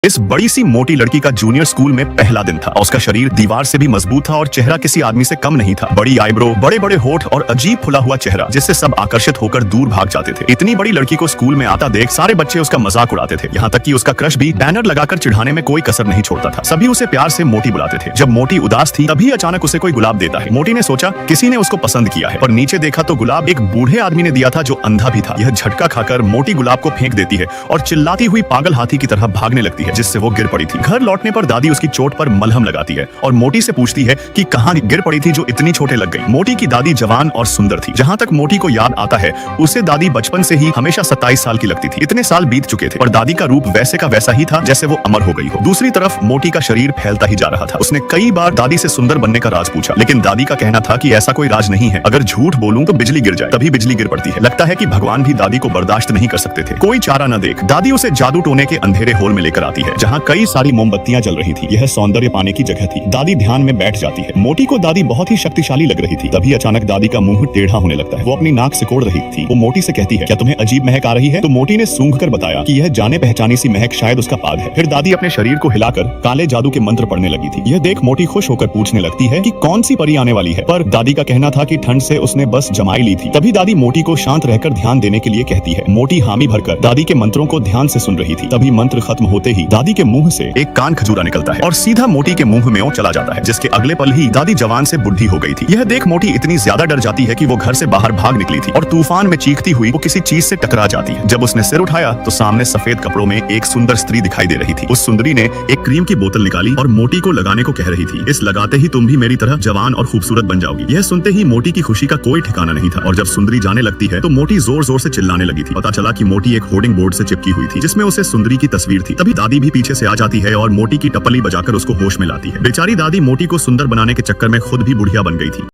इस बड़ी सी मोटी लड़की का जूनियर स्कूल में पहला दिन था। उसका शरीर दीवार से भी मजबूत था और चेहरा किसी आदमी से कम नहीं था। बड़ी आईब्रो, बड़े बड़े होठ और अजीब फुला हुआ चेहरा जिससे सब आकर्षित होकर दूर भाग जाते थे। इतनी बड़ी लड़की को स्कूल में आता देख सारे बच्चे उसका मजाक उड़ाते थे। यहाँ तक कि उसका क्रश भी बैनर लगाकर चिढ़ाने में कोई कसर नहीं छोड़ता था। सभी उसे प्यार से मोटी बुलाते थे। जब मोटी उदास थी तभी अचानक उसे कोई गुलाब देता है। मोटी ने सोचा किसी ने उसको पसंद किया है, पर नीचे देखा तो गुलाब एक बूढ़े आदमी ने दिया था जो अंधा भी था। यह झटका खाकर मोटी गुलाब को फेंक देती है और चिल्लाती हुई पागल हाथी की तरह भागने लगती है, जिससे वो गिर पड़ी थी। घर लौटने पर दादी उसकी चोट पर मलहम लगाती है और मोटी से पूछती है कि कहाँ गिर पड़ी थी जो इतनी चोटें लग गई। मोटी की दादी जवान और सुंदर थी। जहाँ तक मोटी को याद आता है उसे दादी बचपन से ही हमेशा 27 साल की लगती थी। इतने साल बीत चुके थे और दादी का रूप वैसे का वैसा ही था जैसे वो अमर हो गई हो। दूसरी तरफ मोटी का शरीर फैलता ही जा रहा था। उसने कई बार दादी से सुंदर बनने का राज पूछा, लेकिन दादी का कहना था कि ऐसा कोई राज नहीं है। अगर झूठ बोलूं तो बिजली गिर जाए। तभी बिजली गिर पड़ती है। लगता है कि भगवान भी दादी को बर्दाश्त नहीं कर सकते थे। कोई चारा न देख दादी उसे जादू टोने के अंधेरे होल में लेकर आती है, जहाँ कई सारी मोमबत्तियां जल रही थी। यह सौंदर्य पाने की जगह थी। दादी ध्यान में बैठ जाती है। मोटी को दादी बहुत ही शक्तिशाली लग रही थी। तभी अचानक दादी का मुंह टेढ़ा होने लगता है। वो अपनी नाक सिकोड़ रही थी। वो मोटी से कहती है, क्या तुम्हें अजीब महक आ रही है? तो मोटी ने सूंघ कर बताया कि यह जाने पहचानी सी महक शायद उसका पाद है। फिर दादी अपने शरीर को हिलाकर काले जादू के मंत्र पढ़ने लगी थी। यह देख मोटी खुश होकर पूछने लगती है कि कौन सी परी आने वाली है, पर दादी का कहना था कि ठंड से उसने बस जमाई ली थी। तभी दादी मोटी को शांत रहकर ध्यान देने के लिए कहती है। मोटी हामी भरकर दादी के मंत्रों को ध्यान से सुन रही थी। तभी मंत्र खत्म होते ही दादी के मुंह से एक कान खजूरा निकलता है और सीधा मोटी के मुंह में चला जाता है, जिसके अगले पल ही दादी जवान से बुढ़ी हो गई थी। यह देख मोटी इतनी ज्यादा डर जाती है कि वो घर से बाहर भाग निकली थी और तूफान में चीखती हुई वो किसी चीज से टकरा जाती है। जब उसने सिर उठाया तो सामने सफेद कपड़ों में एक सुंदर स्त्री दिखाई दे रही थी। उस सुंदरी ने एक क्रीम की बोतल निकाली और मोटी को लगाने को कह रही थी। इस लगाते ही तुम भी मेरी तरह जवान और खूबसूरत बन जाओगी। यह सुनते ही मोटी की खुशी का कोई ठिकाना नहीं था और जब सुंदरी जाने लगती है तो मोटी जोर जोर से चिल्लाने लगी थी। पता चला कि मोटी एक होर्डिंग बोर्ड से चिपकी हुई थी जिसमें उसे सुंदरी की तस्वीर थी। तभी दादी भी पीछे से आ जाती है और मोटी की टपली बजाकर उसको होश में लाती है। बेचारी दादी मोटी को सुंदर बनाने के चक्कर में खुद भी बुढ़िया बन गई थी।